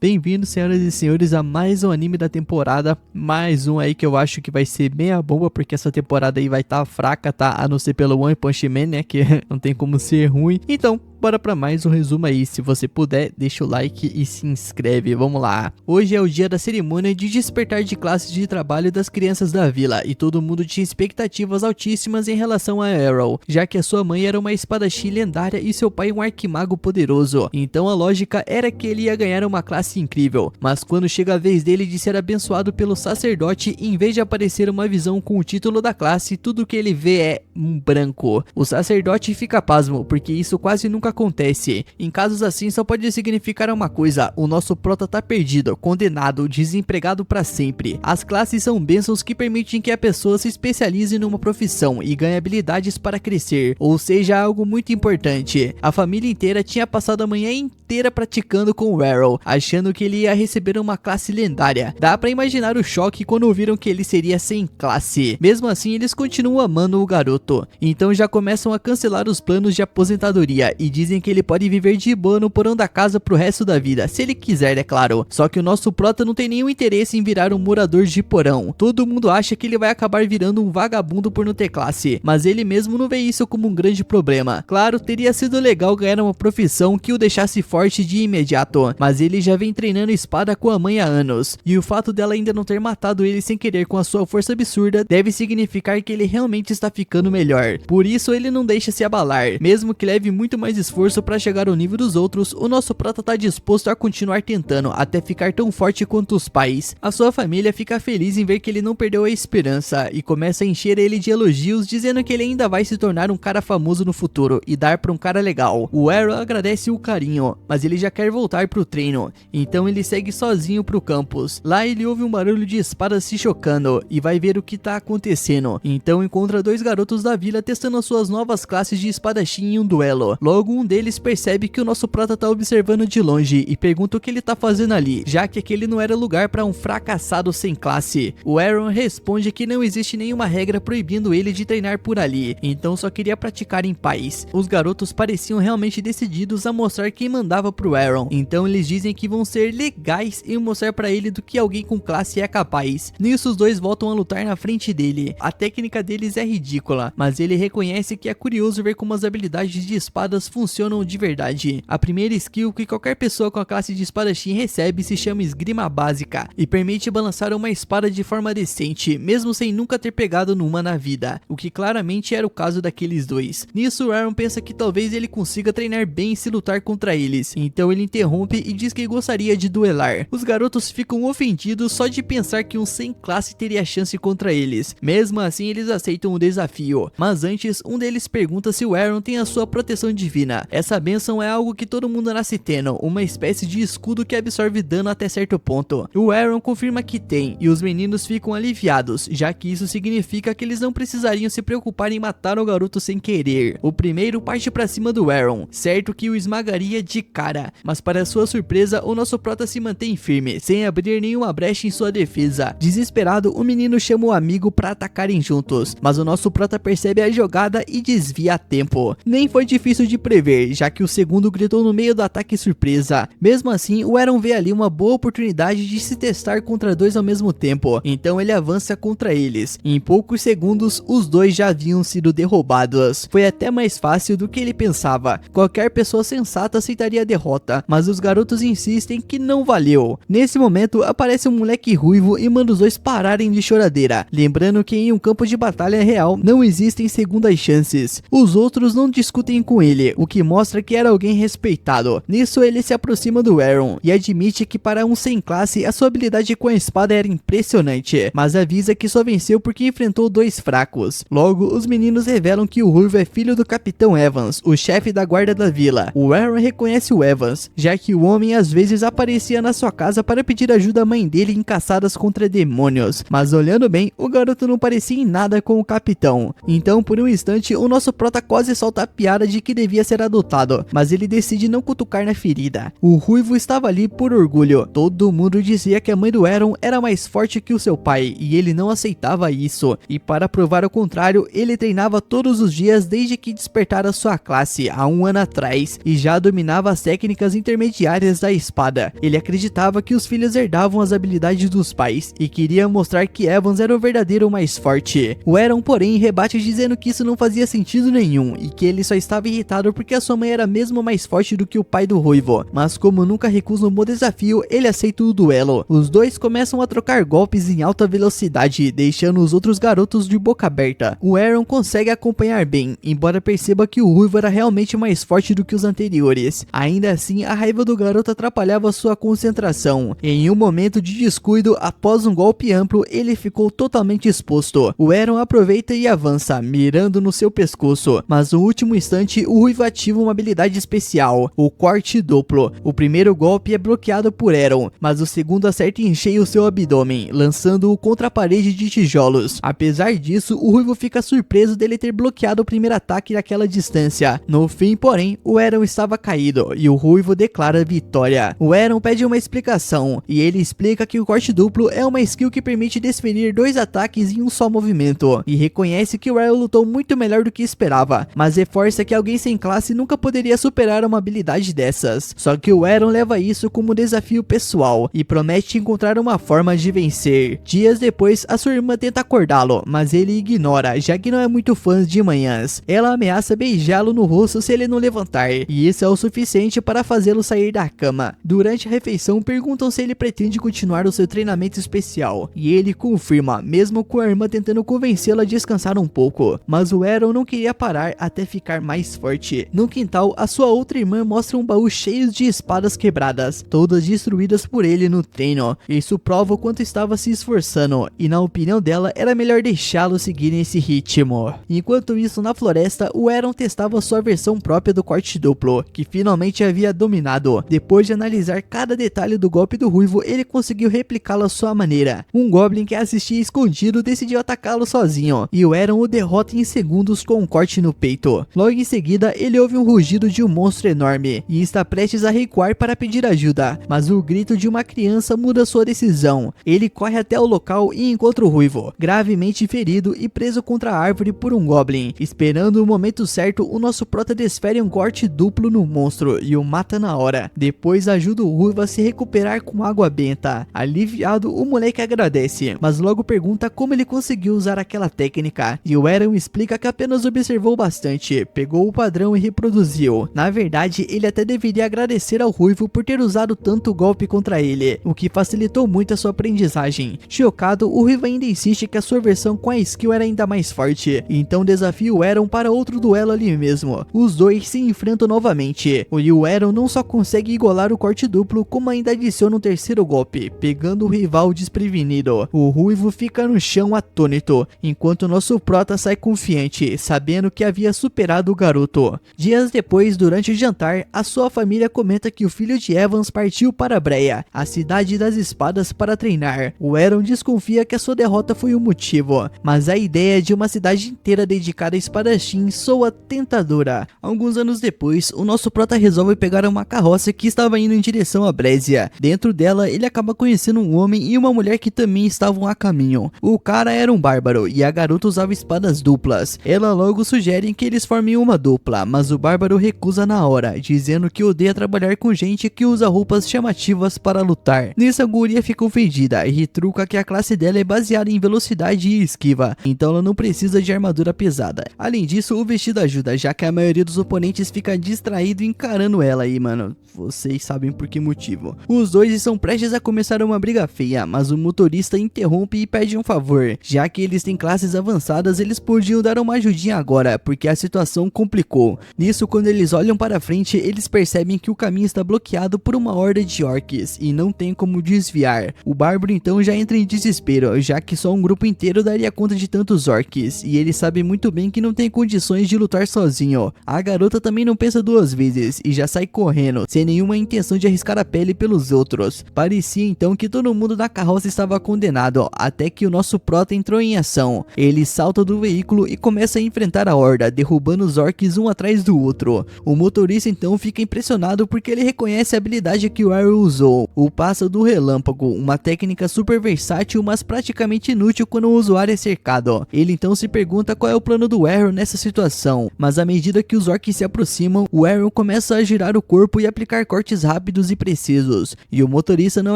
Bem-vindos, senhoras e senhores, a mais um anime da temporada. Mais um aí que eu acho que vai ser meia bomba, porque essa temporada aí vai estar fraca, tá? A não ser pelo One Punch Man, né? Que não tem como ser ruim. Então, bora pra mais um resumo aí. Se você puder, deixa o like e se inscreve. Vamos lá. Hoje é o dia da cerimônia de despertar de classes de trabalho das crianças da vila. E todo mundo tinha expectativas altíssimas em relação a Arrow, já que a sua mãe era uma espadachim lendária e seu pai um arquimago poderoso. Então a lógica era que ele ia ganhar uma classe incrível. Mas quando chega a vez dele de ser abençoado pelo sacerdote, em vez de aparecer uma visão com o título da classe, tudo que ele vê é um branco. O sacerdote fica pasmo, porque isso quase nunca acontece. Em casos assim só pode significar uma coisa: o nosso prota tá perdido, condenado, desempregado para sempre. As classes são bênçãos que permitem que a pessoa se especialize numa profissão e ganhe habilidades para crescer, ou seja, algo muito importante. A família inteira tinha passado a manhã inteira praticando com o Arrow, achando que ele ia receber uma classe lendária. Dá pra imaginar o choque quando viram que ele seria sem classe. Mesmo assim, eles continuam amando o garoto, então já começam a cancelar os planos de aposentadoria e dizem que ele pode viver de boa no porão da casa pro resto da vida, se ele quiser, é claro. Só que o nosso prota não tem nenhum interesse em virar um morador de porão. Todo mundo acha que ele vai acabar virando um vagabundo por não ter classe, mas ele mesmo não vê isso como um grande problema. Claro, teria sido legal ganhar uma profissão que o deixasse forte de imediato, mas ele já vem treinando espada com a mãe há anos, e o fato dela ainda não ter matado ele sem querer com a sua força absurda deve significar que ele realmente está ficando melhor. Por isso ele não deixa se abalar, mesmo que leve muito mais esforço para chegar ao nível dos outros. O nosso prota tá disposto a continuar tentando até ficar tão forte quanto os pais. A sua família fica feliz em ver que ele não perdeu a esperança e começa a encher ele de elogios, dizendo que ele ainda vai se tornar um cara famoso no futuro e dar pra um cara legal. O Arrow agradece o carinho, mas ele já quer voltar pro treino, então ele segue sozinho pro campus. Lá ele ouve um barulho de espadas se chocando e vai ver o que tá acontecendo. Então encontra dois garotos da vila testando as suas novas classes de espadachim em um duelo. Logo um deles percebe que o nosso prota tá observando de longe e pergunta o que ele tá fazendo ali, já que aquele não era lugar para um fracassado sem classe. O Aaron responde que não existe nenhuma regra proibindo ele de treinar por ali, então só queria praticar em paz. Os garotos pareciam realmente decididos a mostrar quem mandava pro Aaron, então eles dizem que vão ser legais em mostrar pra ele do que alguém com classe é capaz. Nisso os dois voltam a lutar na frente dele. A técnica deles é ridícula, mas ele reconhece que é curioso ver como as habilidades de espadas funcionam de verdade. A primeira skill que qualquer pessoa com a classe de espadachim recebe se chama esgrima básica e permite balançar uma espada de forma decente, mesmo sem nunca ter pegado numa na vida, o que claramente era o caso daqueles dois. Nisso Aaron pensa que talvez ele consiga treinar bem se lutar contra eles, então ele interrompe e diz que gostaria de duelar. Os garotos ficam ofendidos só de pensar que um sem classe teria chance contra eles. Mesmo assim eles aceitam o desafio, mas antes um deles pergunta se o Aaron tem a sua proteção divina. Essa bênção é algo que todo mundo nasce tendo, uma espécie de escudo que absorve dano até certo ponto. O Aaron confirma que tem, e os meninos ficam aliviados, já que isso significa que eles não precisariam se preocupar em matar o garoto sem querer. O primeiro parte pra cima do Aaron, certo que o esmagaria de cara, mas para sua surpresa o nosso prota se mantém firme, sem abrir nenhuma brecha em sua defesa. Desesperado, o menino chama o amigo pra atacarem juntos, mas o nosso prota percebe a jogada e desvia a tempo. Nem foi difícil de prever, já que o segundo gritou no meio do ataque surpresa. Mesmo assim, o Aaron vê ali uma boa oportunidade de se testar contra dois ao mesmo tempo, então ele avança contra eles. Em poucos segundos, os dois já haviam sido derrubados. Foi até mais fácil do que ele pensava. Qualquer pessoa sensata aceitaria a derrota, mas os garotos insistem que não valeu. Nesse momento, aparece um moleque ruivo e manda os dois pararem de choradeira, lembrando que em um campo de batalha real não existem segundas chances. Os outros não discutem com ele, o que mostra que era alguém respeitado. Nisso ele se aproxima do Aaron e admite que para um sem classe a sua habilidade com a espada era impressionante, mas avisa que só venceu porque enfrentou dois fracos. Logo os meninos revelam que o ruivo é filho do Capitão Evans, o chefe da guarda da vila. O Aaron reconhece o Evans, já que o homem às vezes aparecia na sua casa para pedir ajuda à mãe dele em caçadas contra demônios, mas olhando bem, o garoto não parecia em nada com o capitão. Então por um instante o nosso prota quase solta a piada de que devia ser adotado, mas ele decide não cutucar na ferida. O Ruivo estava ali por orgulho. Todo mundo dizia que a mãe do Eren era mais forte que o seu pai, e ele não aceitava isso. E para provar o contrário, ele treinava todos os dias desde que despertara sua classe há um ano atrás, e já dominava as técnicas intermediárias da espada. Ele acreditava que os filhos herdavam as habilidades dos pais, e queria mostrar que Evans era o verdadeiro mais forte. O Eren, porém, rebate dizendo que isso não fazia sentido nenhum, e que ele só estava irritado porque a sua mãe era mesmo mais forte do que o pai do Ruivo. Mas como nunca recusa um bom desafio, ele aceita o duelo. Os dois começam a trocar golpes em alta velocidade, deixando os outros garotos de boca aberta. O Eren consegue acompanhar bem, embora perceba que o Ruivo era realmente mais forte do que os anteriores. Ainda assim, a raiva do garoto atrapalhava sua concentração. Em um momento de descuido, após um golpe amplo, ele ficou totalmente exposto. O Eren aproveita e avança, mirando no seu pescoço, mas no último instante, o Ruivo ativa uma habilidade especial, o corte duplo. O primeiro golpe é bloqueado por Eren, mas o segundo acerta em cheio seu abdômen, lançando-o contra a parede de tijolos. Apesar disso, o Ruivo fica surpreso dele ter bloqueado o primeiro ataque daquela distância. No fim, porém, o Eren estava caído, e o Ruivo declara vitória. O Eren pede uma explicação, e ele explica que o corte duplo é uma skill que permite desferir 2 ataques em um só movimento, e reconhece que o Eren lutou muito melhor do que esperava, mas reforça que alguém sem classe nunca poderia superar uma habilidade dessas. Só que o Eren leva isso como desafio pessoal, e promete encontrar uma forma de vencer. Dias depois, a sua irmã tenta acordá-lo, mas ele ignora, já que não é muito fã de manhãs. Ela ameaça beijá-lo no rosto se ele não levantar, e isso é o suficiente para fazê-lo sair da cama. Durante a refeição, perguntam se ele pretende continuar o seu treinamento especial, e ele confirma, mesmo com a irmã tentando convencê-lo a descansar um pouco. Mas o Eren não queria parar até ficar mais forte. No quintal, a sua outra irmã mostra um baú cheio de espadas quebradas, todas destruídas por ele no treino. Isso prova o quanto estava se esforçando, e na opinião dela, era melhor deixá-lo seguir nesse ritmo. Enquanto isso, na floresta, o Eren testava sua versão própria do corte duplo, que finalmente havia dominado. Depois de analisar cada detalhe do golpe do Ruivo, ele conseguiu replicá-lo à sua maneira. Um Goblin que assistia escondido decidiu atacá-lo sozinho, e o Eren o derrota em segundos com um corte no peito. Logo em seguida, ele ouve um rugido de um monstro enorme, e está prestes a recuar para pedir ajuda, mas o grito de uma criança muda sua decisão. Ele corre até o local e encontra o Ruivo, gravemente ferido e preso contra a árvore por um Goblin. Esperando o momento certo, o nosso prota desfere um corte duplo no monstro e o mata na hora. Depois ajuda o Ruivo a se recuperar com água benta. Aliviado, o moleque agradece, mas logo pergunta como ele conseguiu usar aquela técnica, e o Eren explica que apenas observou bastante, pegou o padrão e reproduziu. Na verdade, ele até deveria agradecer ao Ruivo por ter usado tanto golpe contra ele, o que facilitou muito a sua aprendizagem. Chocado, o Ruivo ainda insiste que a sua versão com a skill era ainda mais forte, então desafia o Eren para outro duelo ali mesmo. Os dois se enfrentam novamente, e o Eren não só consegue igualar o corte duplo, como ainda adiciona um terceiro golpe, pegando o rival desprevenido. O Ruivo fica no chão atônito, enquanto nosso prota sai confiante, sabendo que havia superado o garoto. Dias depois, durante o jantar, a sua família comenta que o filho de Evans partiu para Breia, a cidade das espadas, para treinar. O Eren desconfia que a sua derrota foi o motivo, mas a ideia de uma cidade inteira dedicada a espadachim soa tentadora. Alguns anos depois, o nosso prota resolve pegar uma carroça que estava indo em direção a Brésia. Dentro dela, ele acaba conhecendo um homem e uma mulher que também estavam a caminho. O cara era um bárbaro e a garota usava espadas duplas. Ela logo sugere que eles formem uma dupla, mas o bárbaro recusa na hora, dizendo que odeia trabalhar com gente que usa roupas chamativas para lutar. Nisso, a guria fica ofendida e retruca que a classe dela é baseada em velocidade e esquiva, então ela não precisa de armadura pesada. Além disso, o vestido ajuda, já que a maioria dos oponentes fica distraído encarando ela aí, mano. Vocês sabem por que motivo. Os dois estão prestes a começar uma briga feia, mas o motorista interrompe e pede um favor. Já que eles têm classes avançadas, eles podiam dar uma ajudinha agora, porque a situação complicou. Nisso, quando eles olham para frente, eles percebem que o caminho está bloqueado por uma horda de orcs e não tem como desviar. O bárbaro então já entra em desespero, já que só um grupo inteiro daria conta de tantos orcs, e ele sabe muito bem que não tem condições de lutar sozinho. A garota também não pensa duas vezes e já sai correndo, sem nenhuma intenção de arriscar a pele pelos outros. Parecia então que todo mundo da carroça estava condenado, até que o nosso prota entrou em ação. Ele salta do veículo e começa a enfrentar a horda, derrubando os orcs um atrás do o outro. O motorista então fica impressionado porque ele reconhece a habilidade que o Arrow usou, o passo do relâmpago, uma técnica super versátil, mas praticamente inútil quando o usuário é cercado. Ele então se pergunta qual é o plano do Arrow nessa situação, mas à medida que os orcs se aproximam, o Arrow começa a girar o corpo e aplicar cortes rápidos e precisos, e o motorista não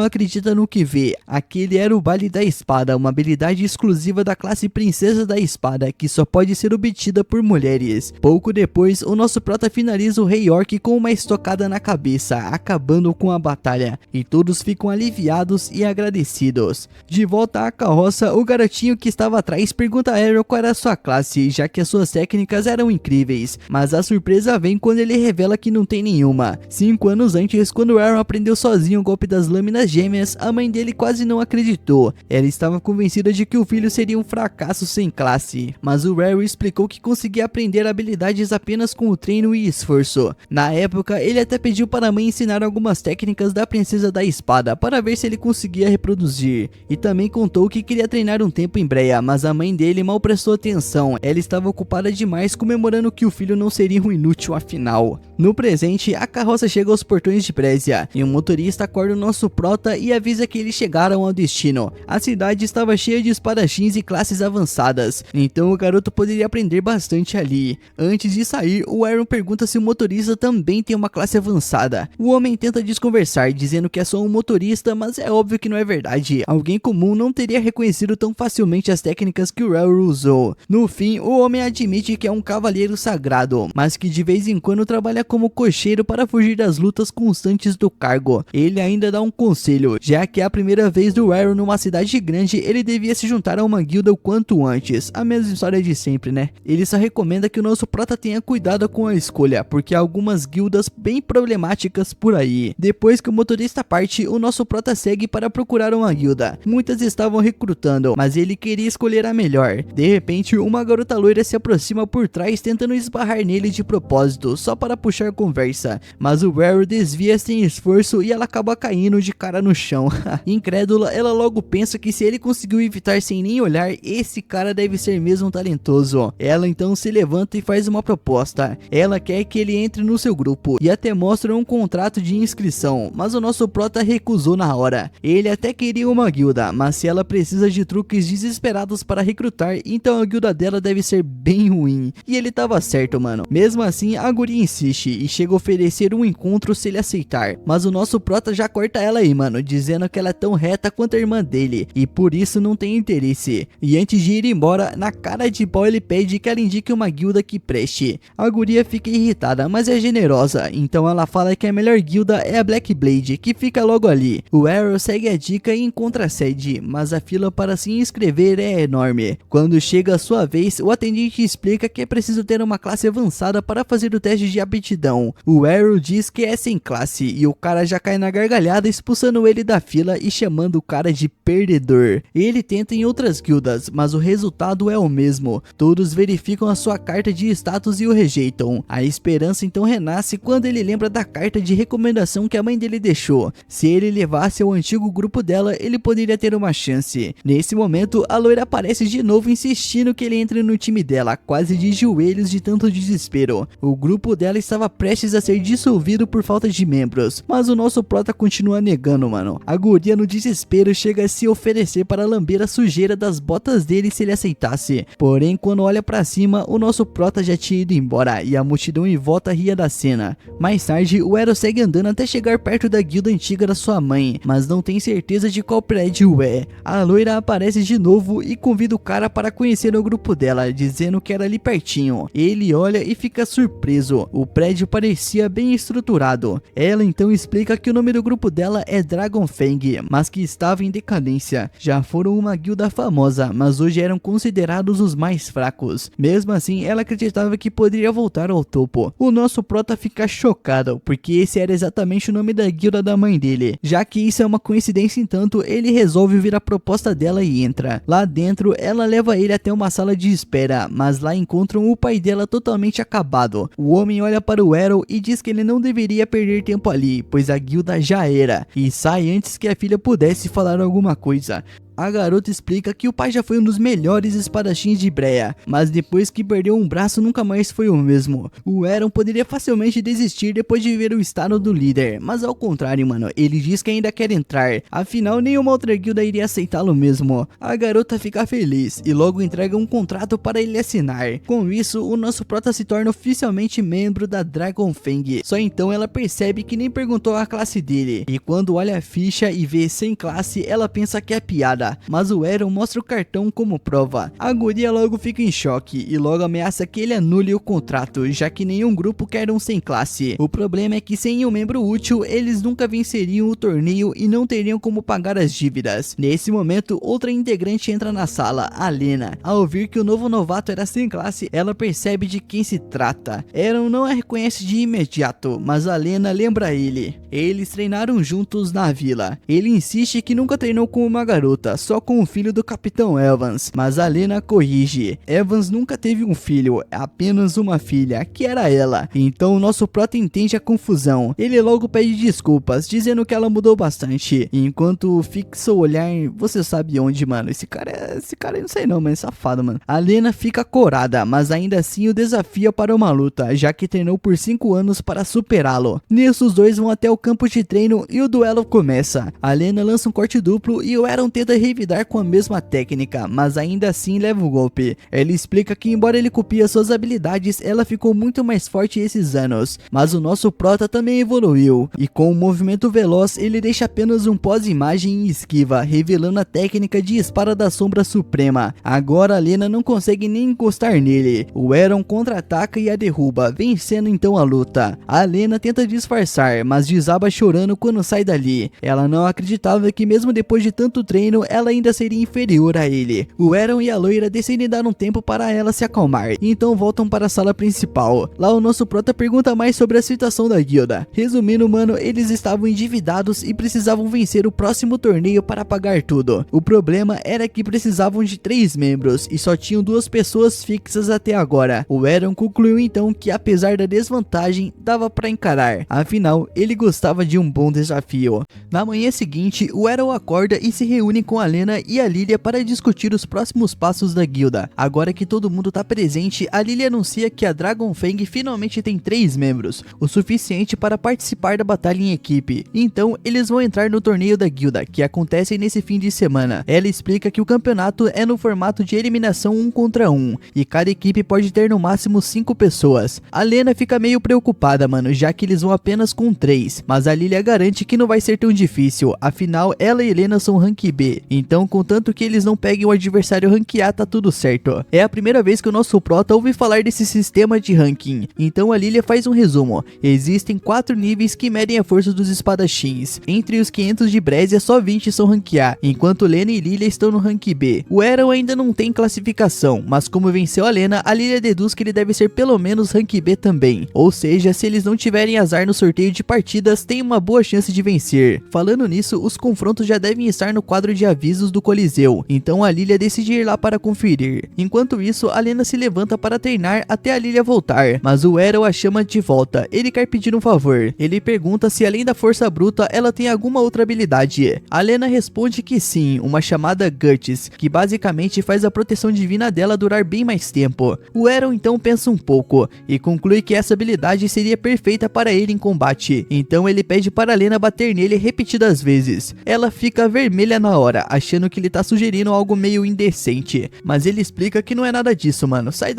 acredita no que vê. Aquele era o Baile da Espada, uma habilidade exclusiva da classe Princesa da Espada, que só pode ser obtida por mulheres. Pouco depois, o nosso prota finaliza o Rei Orc com uma estocada na cabeça, acabando com a batalha, e todos ficam aliviados e agradecidos. De volta à carroça, o garotinho que estava atrás pergunta a Arrow qual era a sua classe, já que as suas técnicas eram incríveis, mas a surpresa vem quando ele revela que não tem nenhuma. 5 anos antes, quando Arrow aprendeu sozinho o golpe das lâminas gêmeas, a mãe dele quase não acreditou. Ela estava convencida de que o filho seria um fracasso sem classe, mas o Arrow explicou que conseguia aprender habilidades apenas com o treino e esforço. Na época, ele até pediu para a mãe ensinar algumas técnicas da Princesa da Espada para ver se ele conseguia reproduzir, e também contou que queria treinar um tempo em Breia, mas a mãe dele mal prestou atenção. Ela estava ocupada demais comemorando que o filho não seria um inútil afinal. No presente, a carroça chega aos portões de Brésia, e o motorista acorda o nosso prota e avisa que eles chegaram ao destino. A cidade estava cheia de espadachins e classes avançadas, então o garoto poderia aprender bastante ali. Antes de sair, o Arrow pergunta se o motorista também tem uma classe avançada. O homem tenta desconversar, dizendo que é só um motorista, mas é óbvio que não é verdade. Alguém comum não teria reconhecido tão facilmente as técnicas que o Arrow usou. No fim, o homem admite que é um cavaleiro sagrado, mas que de vez em quando trabalha como cocheiro para fugir das lutas constantes do cargo. Ele ainda dá um conselho, já que é a primeira vez do Arrow numa cidade grande, ele devia se juntar a uma guilda o quanto antes. A mesma história de sempre, né? Ele só recomenda que o nosso prota tenha cuidado com a escolha, porque há algumas guildas bem problemáticas por aí. Depois que o motorista parte, o nosso prota segue para procurar uma guilda. Muitas estavam recrutando, mas ele queria escolher a melhor. De repente, uma garota loira se aproxima por trás, tentando esbarrar nele de propósito, só para puxar conversa, mas o Arrow desvia sem esforço e ela acaba caindo de cara no chão. Incrédula, ela logo pensa que se ele conseguiu evitar sem nem olhar, esse cara deve ser mesmo talentoso. Ela então se levanta e faz uma proposta. Ela quer que ele entre no seu grupo e até mostra um contrato de inscrição, mas o nosso prota recusou na hora. Ele até queria uma guilda, mas se ela precisa de truques desesperados para recrutar, então a guilda dela deve ser bem ruim. E ele tava certo, mano. Mesmo assim, a guria insiste e chega a oferecer um encontro se ele aceitar, mas o nosso prota já corta ela aí, mano, dizendo que ela é tão reta quanto a irmã dele e por isso não tem interesse. E antes de ir embora, na cara de pau ele pede que ela indique uma guilda que preste. A guria fica irritada, mas é generosa, então ela fala que a melhor guilda é a Black Blade, que fica logo ali. O Arrow segue a dica e encontra a sede, mas a fila para se inscrever é enorme. Quando chega a sua vez, o atendente explica que é preciso ter uma classe avançada para fazer o teste de aptidão. O Arrow diz que é sem classe e o cara já cai na gargalhada, expulsando ele da fila e chamando o cara de perdedor. Ele tenta em outras guildas, mas o resultado é o mesmo. Todos verificam a sua carta de status e o rejeitam. A esperança então renasce quando ele lembra da carta de recomendação que a mãe dele deixou. Se ele levasse ao antigo grupo dela, ele poderia ter uma chance. Nesse momento, a loira aparece de novo insistindo que ele entre no time dela, quase de joelhos de tanto desespero. O grupo dela estava prestes a ser dissolvido por falta de membros, mas o nosso prota continua negando, mano. A guria no desespero chega a se oferecer para lamber a sujeira das botas dele se ele aceitasse. Porém, quando olha pra cima, o nosso prota já tinha ido embora e a multidão em volta ria da cena. Mais tarde, o Arrow segue andando até chegar perto da guilda antiga da sua mãe, mas não tem certeza de qual prédio é. A loira aparece de novo e convida o cara para conhecer o grupo dela, dizendo que era ali pertinho. Ele olha e fica surpreso. O prédio parecia bem estruturado. Ela então explica que o nome do grupo dela é Dragonfang, mas que estava em decadência. Já foram uma guilda famosa, mas hoje eram considerados os mais fracos. Mesmo assim, ela acreditava que poderia voltar ao topo. O nosso prota fica chocado, porque esse era exatamente o nome da guilda da mãe dele. Já que isso é uma coincidência, entanto, ele resolve ouvir a proposta dela e entra. Lá dentro, ela leva ele até uma sala de espera, mas lá encontram o pai dela totalmente acabado. O homem olha para o Arrow e diz que ele não deveria perder tempo ali, pois a guilda já era, e sai antes que a filha pudesse falar alguma coisa. A garota explica que o pai já foi um dos melhores espadachins de Breia, mas depois que perdeu um braço nunca mais foi o mesmo. O Eren poderia facilmente desistir depois de ver o estado do líder, mas ao contrário, mano, ele diz que ainda quer entrar, afinal nenhuma outra guilda iria aceitá-lo mesmo. A garota fica feliz e logo entrega um contrato para ele assinar. Com isso, o nosso prota se torna oficialmente membro da Dragon Fang. Só então ela percebe que nem perguntou a classe dele, e quando olha a ficha e vê sem classe, ela pensa que é piada, mas o Eren mostra o cartão como prova. A guria logo fica em choque e logo ameaça que ele anule o contrato, já que nenhum grupo quer um sem classe. O problema é que sem um membro útil, eles nunca venceriam o torneio e não teriam como pagar as dívidas. Nesse momento, outra integrante entra na sala, a Lena. Ao ouvir que o novo novato era sem classe, ela percebe de quem se trata. Eren não a reconhece de imediato, mas a Lena lembra ele. Eles treinaram juntos na vila. Ele insiste que nunca treinou com uma garota, só com o filho do Capitão Evans, mas a Lena corrige. Evans nunca teve um filho, apenas uma filha, que era ela. Então o nosso prota entende a confusão. Ele logo pede desculpas, dizendo que ela mudou bastante. Enquanto fixa o olhar, você sabe onde, mano. Esse cara eu não sei não, mas é safado, mano. A Lena fica corada, mas ainda assim o desafia para uma luta, já que treinou por 5 anos para superá-lo. Nisso os dois vão até o campo de treino e o duelo começa. A Lena lança um corte duplo e o Eren tenta revidar com a mesma técnica, mas ainda assim leva o golpe. Ela explica que embora ele copie suas habilidades, ela ficou muito mais forte esses anos, mas o nosso prota também evoluiu, e com um movimento veloz ele deixa apenas um pós-imagem e esquiva, revelando a técnica de espada da sombra suprema. Agora a Lena não consegue nem encostar nele. O Eren contra-ataca e a derruba, vencendo então a luta. A Lena tenta disfarçar, mas desaba chorando quando sai dali. Ela não acreditava que mesmo depois de tanto treino, ela ainda seria inferior a ele. O Eren e a loira decidem dar um tempo para ela se acalmar, então voltam para a sala principal. Lá o nosso prota pergunta mais sobre a situação da guilda. Resumindo, mano, eles estavam endividados e precisavam vencer o próximo torneio para pagar tudo. O problema era que precisavam de 3 membros e só tinham 2 pessoas fixas até agora. O Eren concluiu então que apesar da desvantagem, dava para encarar. Afinal, ele gostava de um bom desafio. Na manhã seguinte, o Eren acorda e se reúne com a Lena e a Lilia para discutir os próximos passos da guilda. Agora que todo mundo tá presente, a Lilia anuncia que a Dragon Fang finalmente tem 3 membros, o suficiente para participar da batalha em equipe. Então, eles vão entrar no torneio da guilda, que acontece nesse fim de semana. Ela explica que o campeonato é no formato de eliminação 1 contra 1, e cada equipe pode ter no máximo 5 pessoas. A Lena fica meio preocupada, mano, já que eles vão apenas com 3, mas a Lilia garante que não vai ser tão difícil, afinal ela e Lena são rank B, então contanto que eles não peguem o adversário rank A tá tudo certo. É a primeira vez que o nosso prota ouve falar desse sistema de ranking, então a Lilia faz um resumo. Existem 4 níveis que medem a força dos espadachins. Entre os 500 de Brésia, só 20 são rank A, enquanto Lena e Lilia estão no rank B. O Eren ainda não tem classificação, mas como venceu a Lena, a Lilia deduz que ele deve ser pelo menos rank B também. Ou seja, se eles não tiverem azar no sorteio de partidas, tem uma boa chance de vencer. Falando nisso, os confrontos já devem estar no quadro de avisos do Coliseu, então a Lilia decide ir lá para conferir. Enquanto isso, a Lena se levanta para treinar até a Lilia voltar, mas o Eren a chama de volta. Ele quer pedir um favor. Ele pergunta se além da força bruta, ela tem alguma outra habilidade. A Lena responde que sim, uma chamada Guts, que basicamente faz a proteção divina dela durar bem mais tempo. O Eren então pensa um pouco e conclui que essa habilidade seria perfeita para ele em combate, então ele pede para a Lena bater nele repetidas vezes. Ela fica vermelha na hora, achando que ele tá sugerindo algo meio indecente, mas ele explica que não é nada disso, mano. Sai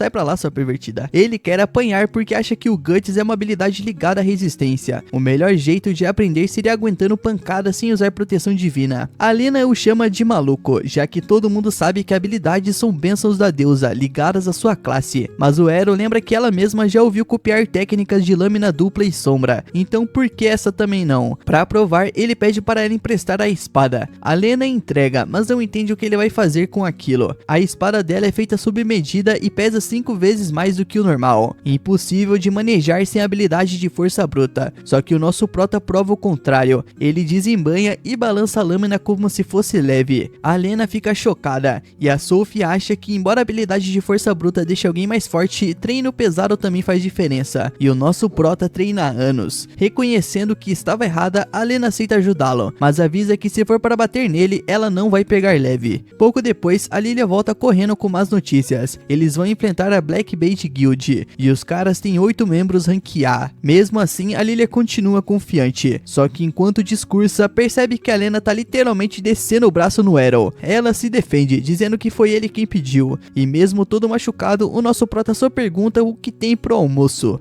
pra lá, sua pervertida. Ele quer apanhar porque acha que o Guts é uma habilidade ligada à resistência. O melhor jeito de aprender seria aguentando pancada sem usar proteção divina. A Lena o chama de maluco, já que todo mundo sabe que habilidades são bênçãos da deusa, ligadas à sua classe. Mas o Eren lembra que ela mesma já ouviu copiar técnicas de lâmina dupla e sombra, então por que essa também não? Pra provar, ele pede para ela emprestar a espada. A Lena entrega, mas não entende o que ele vai fazer com aquilo. A espada dela é feita sob medida e pesa 5 vezes mais do que o normal. Impossível de manejar sem habilidade de força bruta. Só que o nosso prota prova o contrário. Ele desembanha e balança a lâmina como se fosse leve. A Lena fica chocada e a Sophie acha que embora a habilidade de força bruta deixe alguém mais forte, treino pesado também faz diferença. E o nosso prota treina há anos. Reconhecendo que estava errada, a Lena aceita ajudá-lo, mas avisa que se for para bater nele, dele, ela não vai pegar leve. Pouco depois, a Lilia volta correndo com más notícias. Eles vão enfrentar a Black Bait Guild, e os caras têm 8 membros rank A. Mesmo assim, a Lilia continua confiante, só que enquanto discursa, percebe que a Lena tá literalmente descendo o braço no Arrow. Ela se defende, dizendo que foi ele quem pediu, e mesmo todo machucado, o nosso prota só pergunta o que tem pro almoço.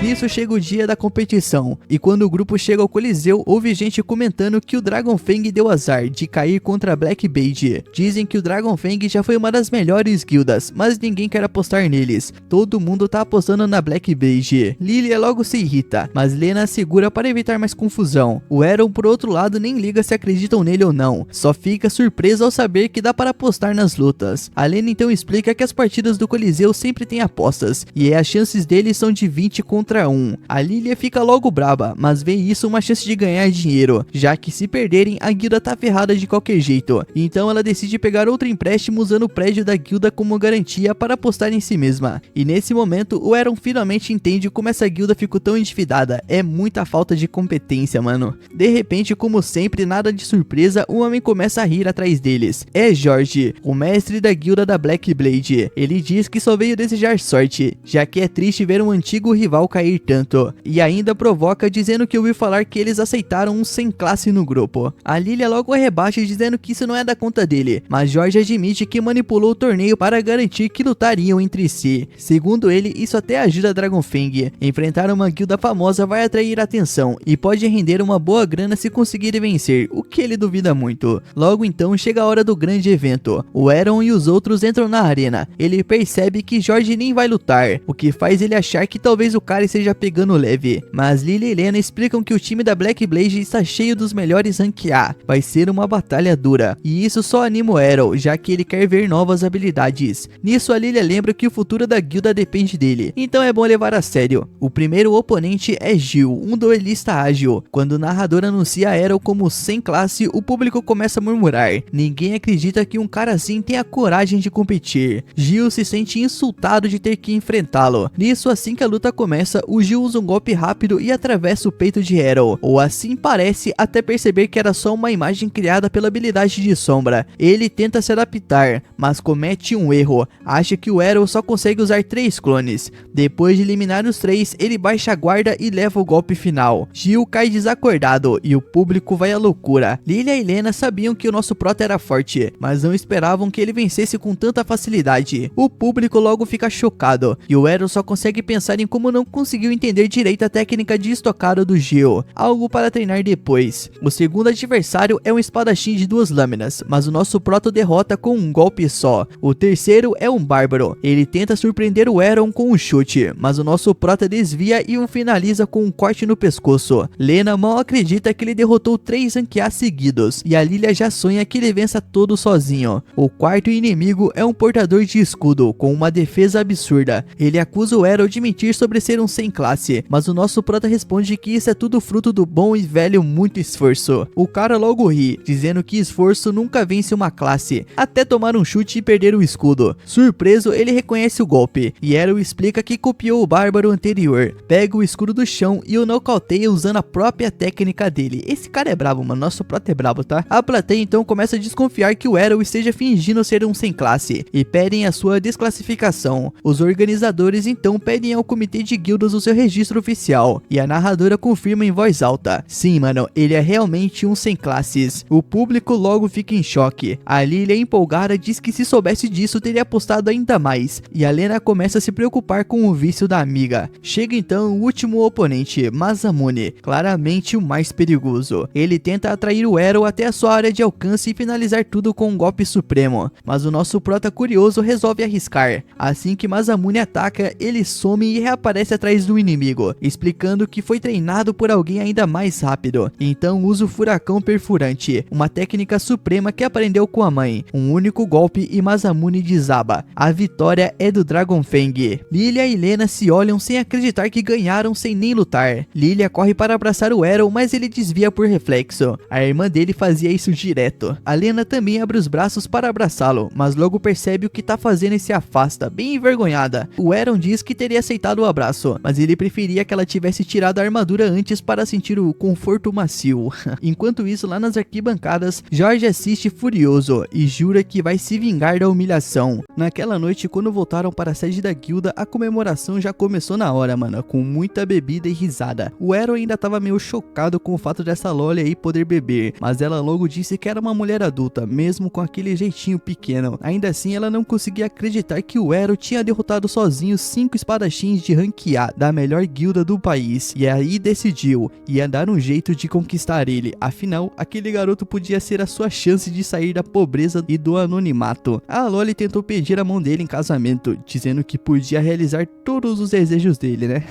Nisso chega o dia da competição, e quando o grupo chega ao Coliseu, houve gente comentando que o Dragon Fang deu azar de cair contra a Black Bait. Dizem que o Dragon Fang já foi uma das melhores guildas, mas ninguém quer apostar neles. Todo mundo tá apostando na Black Bait. Lilia logo se irrita, mas Lena segura para evitar mais confusão. O Arrow, por outro lado, nem liga se acreditam nele ou não, só fica surpreso ao saber que dá para apostar nas lutas. A Lena então explica que as partidas do Coliseu sempre tem apostas, e as chances deles são de 20 contra 1. A Lilia fica logo braba, mas vê isso uma chance de ganhar dinheiro, já que se perderem, a guilda tá ferrada de qualquer jeito. Então ela decide pegar outro empréstimo usando o prédio da guilda como garantia para apostar em si mesma. E nesse momento, o Aaron finalmente entende como essa guilda ficou tão endividada. É muita falta de competência, mano. De repente, como sempre, nada de surpresa, o homem começa a rir atrás deles. É Jorge, o mestre da guilda da Black Blade. Ele diz que só veio desejar sorte, já que é triste ver um antigo rival cair tanto, e ainda provoca dizendo que ouviu falar que eles aceitaram um sem classe no grupo. A Lilia logo rebaixa dizendo que isso não é da conta dele, mas Jorge admite que manipulou o torneio para garantir que lutariam entre si. Segundo ele, isso até ajuda a Dragon Fang. Enfrentar uma guilda famosa vai atrair atenção e pode render uma boa grana se conseguirem vencer, o que ele duvida muito. Logo então chega a hora do grande evento. O Aaron e os outros entram na arena. Ele percebe que Jorge nem vai lutar, o que faz ele achar que talvez o cara esteja pegando leve, mas Lilia e Lena explicam que o time da Black Blade está cheio dos melhores rank A. Vai ser uma batalha dura, e isso só anima o Arrow, já que ele quer ver novas habilidades. Nisso a Lilia lembra que o futuro da guilda depende dele, então é bom levar a sério. O primeiro oponente é Gil, um duelista ágil. Quando o narrador anuncia Arrow como sem classe, o público começa a murmurar. Ninguém acredita que um cara assim tenha coragem de competir. Gil se sente insultado de ter que enfrentá-lo. Nisso, assim que a luta começa, o Gil usa um golpe rápido e atravessa o peito de Arrow, ou assim parece, até perceber que era só uma imagem criada pela habilidade de sombra. Ele tenta se adaptar, mas comete um erro. Acha que o Arrow só consegue usar 3 clones. Depois de eliminar os 3, ele baixa a guarda e leva o golpe final. Gil cai desacordado e o público vai à loucura. Lilia e Lena sabiam que o nosso prota era forte, mas não esperavam que ele vencesse com tanta facilidade. O público logo fica chocado, e o Arrow só consegue pensar em como não conseguiu entender direito a técnica de estocada do Gil, algo para treinar depois. O segundo adversário é um espadachim de 2 lâminas, mas o nosso proto derrota com um golpe só. O terceiro é um bárbaro. Ele tenta surpreender o Aaron com um chute, mas o nosso prota desvia e o finaliza com um corte no pescoço. Lena mal acredita que ele derrotou 3 rank A seguidos, e a Lilia já sonha que ele vença todo sozinho. O quarto inimigo é um portador de escudo, com uma defesa absurda. Ele acusa o Arrow de mentir sobre ser um sem classe, mas o nosso prota responde que isso é tudo fruto do bom e velho muito esforço. O cara logo ri, dizendo que esforço nunca vence uma classe, até tomar um chute e perder o escudo. Surpreso, ele reconhece o golpe, e Arrow explica que copiou o bárbaro anterior, pega o escudo do chão e o nocauteia usando a própria técnica dele. Esse cara é brabo, mano, nosso prota é brabo, tá? A plateia então começa a desconfiar que o Arrow esteja fingindo ser um sem classe, e pedem a sua desclassificação. Os organizadores então pedem ao comitê de guildas o seu registro oficial, e a narradora confirma em voz alta: sim, mano, ele é realmente um sem classes. O público logo fica em choque. A Lilia, empolgada, diz que se soubesse disso teria apostado ainda mais, e a Lena começa a se preocupar com o vício da amiga. Chega então o último oponente, Masamune, claramente o mais perigoso. Ele tenta atrair o Arrow até a sua área de alcance e finalizar tudo com um golpe supremo, mas o nosso prota curioso resolve arriscar. Assim que Masamune ataca, ele some e reaparece atrás do inimigo, explicando que foi treinado por alguém ainda mais rápido. Então usa o furacão perfurante, uma técnica suprema que aprendeu com a mãe. Um único golpe e Masamune desaba. A vitória é do Dragon Fang. Lilia e Lena se olham sem acreditar que ganharam sem nem lutar. Lilia corre para abraçar o Arrow, mas ele desvia por reflexo. A irmã dele fazia isso direto. A Lena também abre os braços para abraçá-lo, mas logo percebe o que tá fazendo e se afasta, bem envergonhada. O Aaron diz que teria aceitado o abraço, treino, mas ele preferia que ela tivesse tirado a armadura antes para sentir o conforto macio. Enquanto isso, lá nas arquibancadas, Jorge assiste furioso e jura que vai se vingar da humilhação. Naquela noite, quando voltaram para a sede da guilda, a comemoração já começou na hora, mano, com muita bebida e risada. O Ero ainda tava meio chocado com o fato dessa Loli aí poder beber, mas ela logo disse que era uma mulher adulta, mesmo com aquele jeitinho pequeno. Ainda assim, ela não conseguia acreditar que o Ero tinha derrotado sozinho 5 espadachins de rank A da melhor guilda do país, e aí decidiu, ia dar um jeito de conquistar ele, afinal, aquele garoto podia ser a sua chance de sair da pobreza e do anonimato. A Loli tentou pedir a mão dele em casamento, dizendo que podia realizar todos os desejos dele, né?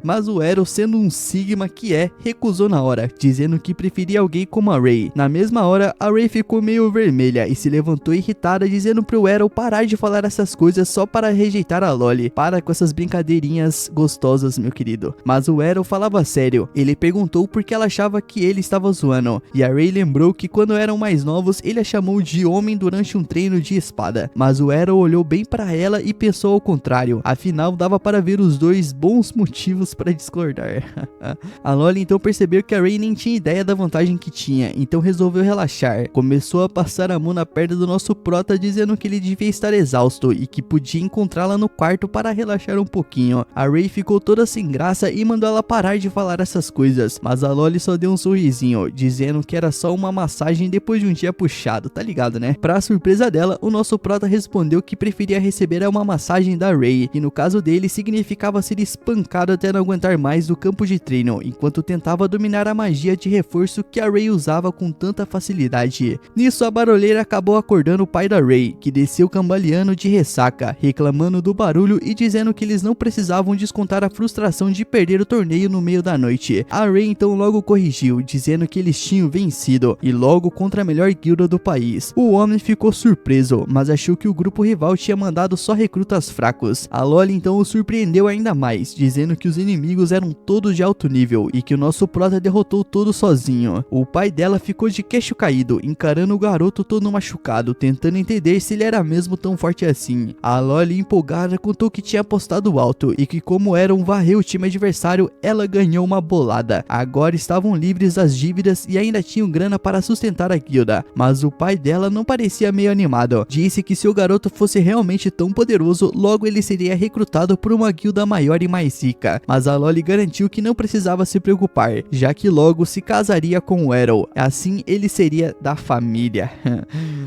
Mas o Ero, sendo um Sigma que é, recusou na hora, dizendo que preferia alguém como a Ray. Na mesma hora, a Ray ficou meio vermelha e se levantou irritada, dizendo pro Ero parar de falar essas coisas só para rejeitar a Loli. Para com essas brincadeirinhas gostosas, meu querido. Mas o Ero falava sério. Ele perguntou por que ela achava que ele estava zoando, e a Ray lembrou que quando eram mais novos, ele a chamou de homem durante um treino de espada. Mas o Ero olhou bem para ela e pensou ao contrário, afinal dava para ver os dois bons motivos para discordar. A Loli então percebeu que a Ray nem tinha ideia da vantagem que tinha, então resolveu relaxar. Começou a passar a mão na perna do nosso prota, dizendo que ele devia estar exausto e que podia encontrá-la no quarto para relaxar um pouquinho. A Ray ficou toda sem graça e mandou ela parar de falar essas coisas, mas a Loli só deu um sorrisinho, dizendo que era só uma massagem depois de um dia puxado, tá ligado, né? Pra surpresa dela, o nosso prota respondeu que preferia receber uma massagem da Ray, que no caso dele significava ser espancado até não aguentar mais do campo de treino, enquanto tentava dominar a magia de reforço que a Ray usava com tanta facilidade. Nisso, a barulheira acabou acordando o pai da Ray, que desceu cambaleando de ressaca, reclamando do barulho e dizendo que eles não precisavam descontar a frustração de perder o torneio no meio da noite. A Ray então logo corrigiu, dizendo que eles tinham vencido, e logo contra a melhor guilda do país. O homem ficou surpreso, mas achou que o grupo rival tinha mandado só recrutas fracos. A Loli então o surpreendeu ainda mais, dizendo que os inimigos eram todos de alto nível e que o nosso prota derrotou todos sozinho. O pai dela ficou de queixo caído, encarando o garoto todo machucado, tentando entender se ele era mesmo tão forte assim. A Loli, empolgada, contou que tinha apostado alto e que, como era um varrer o time adversário, ela ganhou uma bolada. Agora estavam livres das dívidas e ainda tinham grana para sustentar a guilda, mas o pai dela não parecia meio animado. Disse que se o garoto fosse realmente tão poderoso, logo ele seria recrutado por uma guilda maior e mais rica. Mas a Loli garantiu que não precisava se preocupar, já que logo se casaria com o Ero. Assim ele seria da família.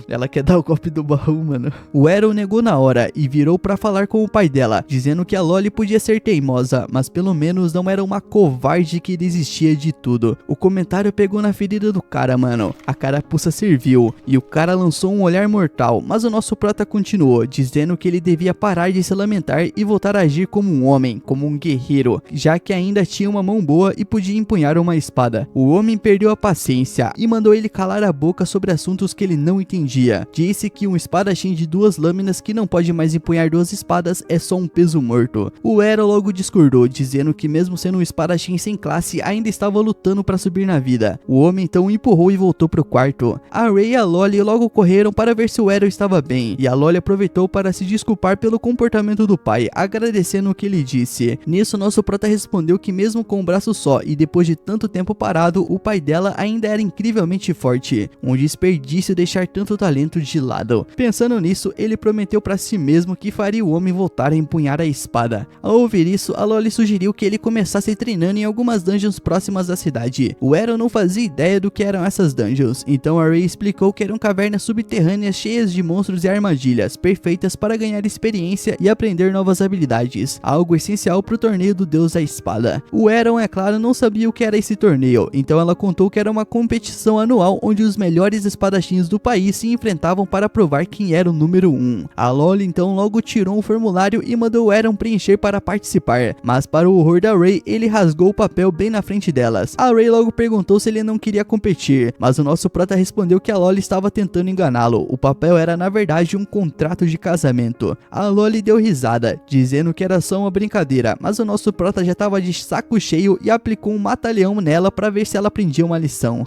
Ela quer dar o golpe do baú, mano. O Ero negou na hora e virou pra falar com o pai dela, dizendo que a Loli podia ser teimosa, mas pelo menos não era uma covarde que desistia de tudo. O comentário pegou na ferida do cara, mano. A carapuça serviu e o cara lançou um olhar mortal, mas o nosso prota continuou, dizendo que ele devia parar de se lamentar e voltar a agir como um homem, como um guerreiro, já que ainda tinha uma mão boa e podia empunhar uma espada. O homem perdeu a paciência e mandou ele calar a boca sobre assuntos que ele não entendia. Disse que um espadachim de 2 lâminas que não pode mais empunhar 2 espadas é só um peso morto. O Ero logo discordou, dizendo que mesmo sendo um espadachim sem classe, ainda estava lutando para subir na vida. O homem então o empurrou e voltou pro quarto. A Ray e a Loli logo correram para ver se o Ero estava bem, e a Loli aproveitou para se desculpar pelo comportamento do pai, agradecendo o que ele disse. Nisso, nosso prota respondeu que mesmo com um braço só e depois de tanto tempo parado, o pai dela ainda era incrivelmente forte. Um desperdício deixar tanto talento de lado. Pensando nisso, ele prometeu para si mesmo que faria o homem voltar a empunhar a espada. Ao ouvir isso, a Loli sugeriu que ele começasse treinando em algumas dungeons próximas da cidade. O Ero não fazia ideia do que eram essas dungeons, então a Ray explicou que eram cavernas subterrâneas cheias de monstros e armadilhas, perfeitas para ganhar experiência e aprender novas habilidades, algo essencial para o torneio do Deus da Espada. O Aaron, é claro, não sabia o que era esse torneio, então ela contou que era uma competição anual onde os melhores espadachins do país se enfrentavam para provar quem era o número 1. A Loli então logo tirou um formulário e mandou o Aaron preencher para participar, mas para o horror da Ray, ele rasgou o papel bem na frente delas. A Ray logo perguntou se ele não queria competir, mas o nosso prota respondeu que a Loli estava tentando enganá-lo. O papel era na verdade um contrato de casamento. A Loli deu risada, dizendo que era só uma brincadeira, mas o nosso prota já estava de saco cheio e aplicou um mata-leão nela para ver se ela aprendia uma lição.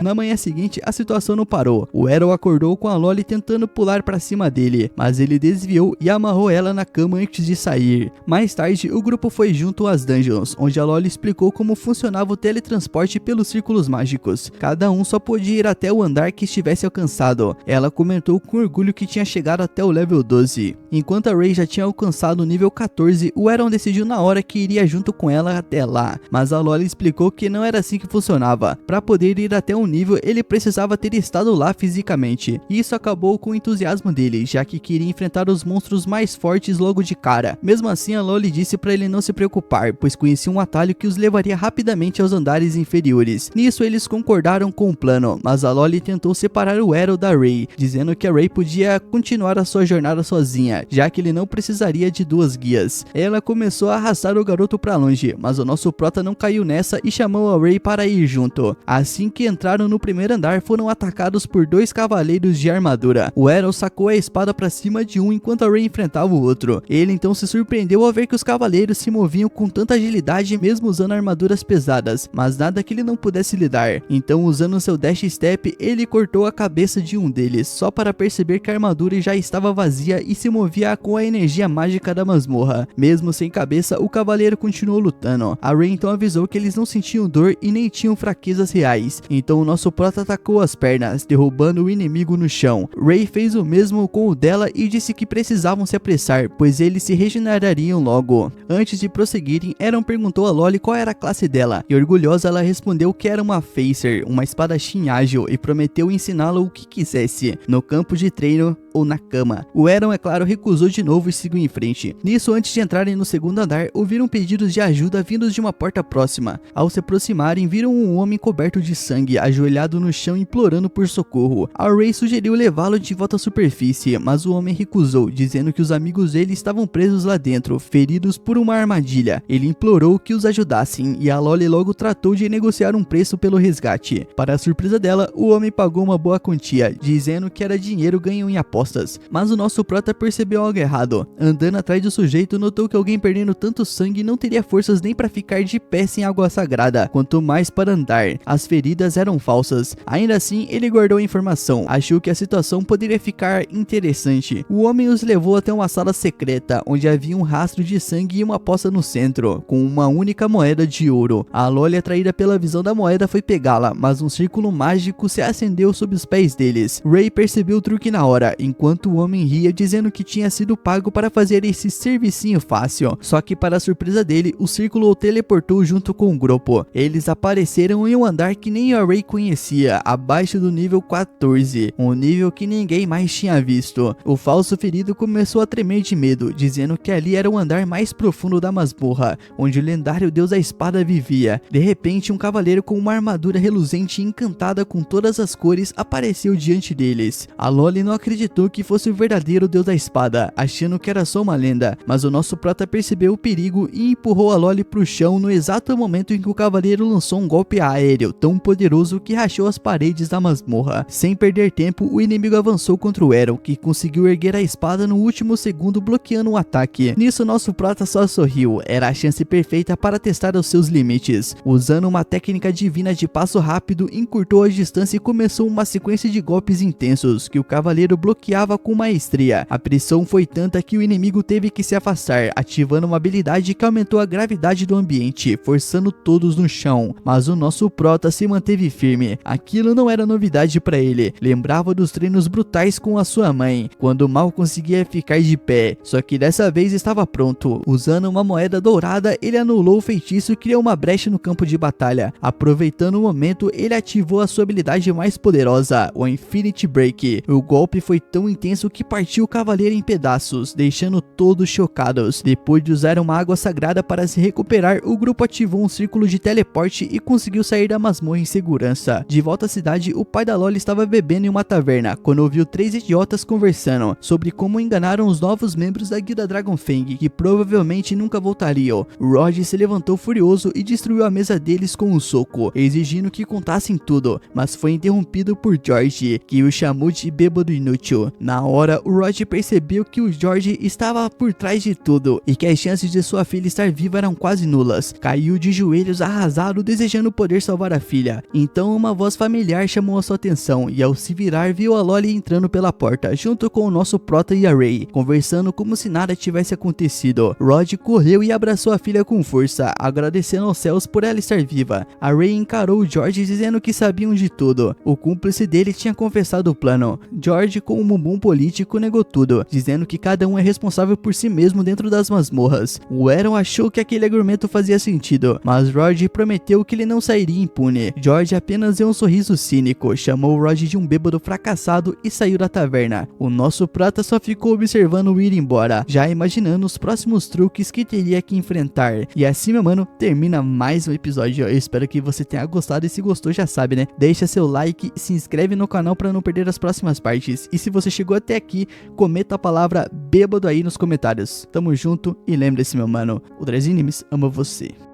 Na manhã seguinte, a situação não parou. O Arrow acordou com a Loli tentando pular pra cima dele, mas ele desviou e amarrou ela na cama antes de sair. Mais tarde, o grupo foi junto às dungeons, onde a Loli explicou como funcionava o teletransporte pelos círculos mágicos. Cada um só podia ir até o andar que estivesse alcançado. Ela comentou com orgulho que tinha chegado até o level 12. Enquanto a Rey já tinha alcançado o nível 14, o Aaron decidiu na hora que iria junto com ela até lá, mas a Loli explicou que não era assim que funcionava. Para poder ir até um nível, ele precisava ter estado lá fisicamente. Isso acabou com o entusiasmo dele, já que queria enfrentar os monstros mais fortes logo de cara. Mesmo assim, a Loli disse para ele não se preocupar, pois conhecia um atalho que os levaria rapidamente aos andares inferiores. Nisso, eles concordaram com o plano, mas a Loli tentou separar o Aaron da Rey, dizendo que a Rey podia continuar a sua jornada sozinha, já que ele não precisaria de duas guias. Ela começou a arrastar o garoto para longe, mas o nosso prota não caiu nessa e chamou a Rey para ir junto. Assim que entraram no primeiro andar, foram atacados por dois cavaleiros de armadura. O Aaron sacou a espada para cima de um enquanto a Rey enfrentava o outro. Ele então se surpreendeu ao ver que os cavaleiros se moviam com tanta agilidade mesmo usando armaduras pesadas, mas nada que ele não pudesse lidar. Então, usando seu dash step, ele cortou a cabeça de um deles, só para perceber que a armadura já estava vazia e se movia com a energia mágica da masmorra. Mesmo sem cabeça, o cavaleiro continuou lutando. A Rey então avisou que eles não sentiam dor e nem tinham fraquezas reais. Então o nosso prota atacou as pernas, derrubando o inimigo no chão. Rey fez o mesmo com o dela e disse que precisavam se apressar, pois eles se regenerariam logo. Antes de prosseguirem, Aaron perguntou a Loli qual era a classe dela, e orgulhosa ela respondeu que era uma Facer, uma espadachim ágil, e prometeu ensiná-la o que quisesse, no campo de treino ou na cama. O Aaron, é claro, recusou de novo e seguiu em frente. Nisso, antes de entrarem no segundo andar, ouviram pedidos de ajuda vindos de uma porta próxima. Ao se aproximarem, viram um homem coberto de sangue, ajoelhado no chão implorando por socorro. A Rey sugeriu levá-lo de volta à superfície, mas o homem recusou, dizendo que os amigos dele estavam presos lá dentro, feridos por uma armadilha. Ele implorou que os ajudassem, e a Loli logo tratou de negociar um preço pelo resgate. Para a surpresa dela, o homem pagou uma boa quantia, dizendo que era dinheiro ganho em apostas. Mas o nosso prota percebeu algo errado. Andando atrás do sujeito, notou que alguém perdendo tanto sangue não teria forças nem para ficar de pé sem água sagrada, quanto mais para andar. As feridas eram falsas. Ainda assim, ele guardou a informação. Achou que a situação poderia ficar interessante. O homem os levou até uma sala secreta, onde havia um rastro de sangue e uma poça no centro, com uma única moeda de ouro. A Loli, atraída pela visão da moeda, foi pegá-la, mas um círculo mágico se acendeu sob os pés deles. Rey percebeu o truque na hora, enquanto o homem ria, dizendo que tinha sido pago para fazer esse servicinho fácil. Só que, para a surpresa dele, o círculo o teleportou junto com o grupo. Eles apareceram em um andar que nem a Rey conhecia, abaixo do nível 14, um nível que ninguém mais tinha visto. O falso ferido começou a tremer de medo, dizendo que ali era o andar mais profundo da masmorra, onde o lendário deus da espada vivia. De repente, um cavaleiro com uma armadura reluzente e encantada com todas as cores apareceu diante deles. A Loli não acreditou que fosse o verdadeiro deus da espada, achando que era só uma lenda, mas o nosso prota percebeu o perigo e empurrou a Loli pro chão no exato momento em que o cavaleiro lançou um golpe aéreo tão poderoso que rachou as paredes da masmorra. Sem perder tempo, o inimigo avançou contra o Aaron, que conseguiu erguer a espada no último segundo, bloqueando o ataque. Nisso, nosso prota só sorriu. Era a chance perfeita para testar os seus limites. Usando uma técnica divina de passo rápido, encurtou a distância e começou uma sequência de golpes intensos que o cavaleiro bloqueava com maestria. A pressão foi tanta que o inimigo teve que se afastar, ativando uma habilidade que aumentou a gravidade do ambiente, forçando todos no chão. Mas o nosso prota se manteve firme. Aquilo não era novidade para ele. Lembrava dos treinos brutais com a sua mãe, quando mal conseguia ficar de pé. Só que dessa vez estava pronto. Usando uma moeda dourada, ele anulou o feitiço e criou uma brecha no campo de batalha. Aproveitando o momento, ele ativou a sua habilidade mais poderosa, o Infinity Break. O golpe foi tão intenso que partiu o cavaleiro em pedaços, deixando todos chocados. Depois de usar uma água sagrada para se recuperar, o grupo ativou um círculo de teleporte e conseguiu sair da masmorra em segurança. De volta à cidade, o pai da Loli estava bebendo em uma taverna, quando ouviu três idiotas conversando sobre como enganaram os novos membros da guilda Dragonfang, que provavelmente nunca voltariam. Rod se levantou furioso e destruiu a mesa deles com um soco, exigindo que contassem tudo, mas foi interrompido por George, que o chamou de bêbado inútil. tudo. Na hora, o Rod percebeu que o George estava por trás de tudo e que as chances de sua filha estar viva eram quase nulas. Caiu de joelhos arrasado, desejando poder salvar a filha. Então uma voz familiar chamou a sua atenção e ao se virar viu a Lolly entrando pela porta, junto com o nosso Prota e a Ray, conversando como se nada tivesse acontecido. Rod correu e abraçou a filha com força, agradecendo aos céus por ela estar viva. A Ray encarou o George dizendo que sabiam de tudo. O cúmplice dele tinha confessado o plano. George, como um bom político, negou tudo, dizendo que cada um é responsável por si mesmo dentro das masmorras. O Aaron achou que aquele argumento fazia sentido, mas Rod prometeu que ele não sairia impune. George apenas deu um sorriso cínico, chamou Rod de um bêbado fracassado e saiu da taverna. O nosso Prota só ficou observando-o ir embora, já imaginando os próximos truques que teria que enfrentar. E assim, meu mano, termina mais um episódio. Eu espero que você tenha gostado e se gostou já sabe, né? Deixa seu like, se inscreve no canal para não perder as próximas partes. E se você chegou até aqui, comenta a palavra bêbado aí nos comentários. Tamo junto e lembre-se, meu mano, o Dress Animes ama você.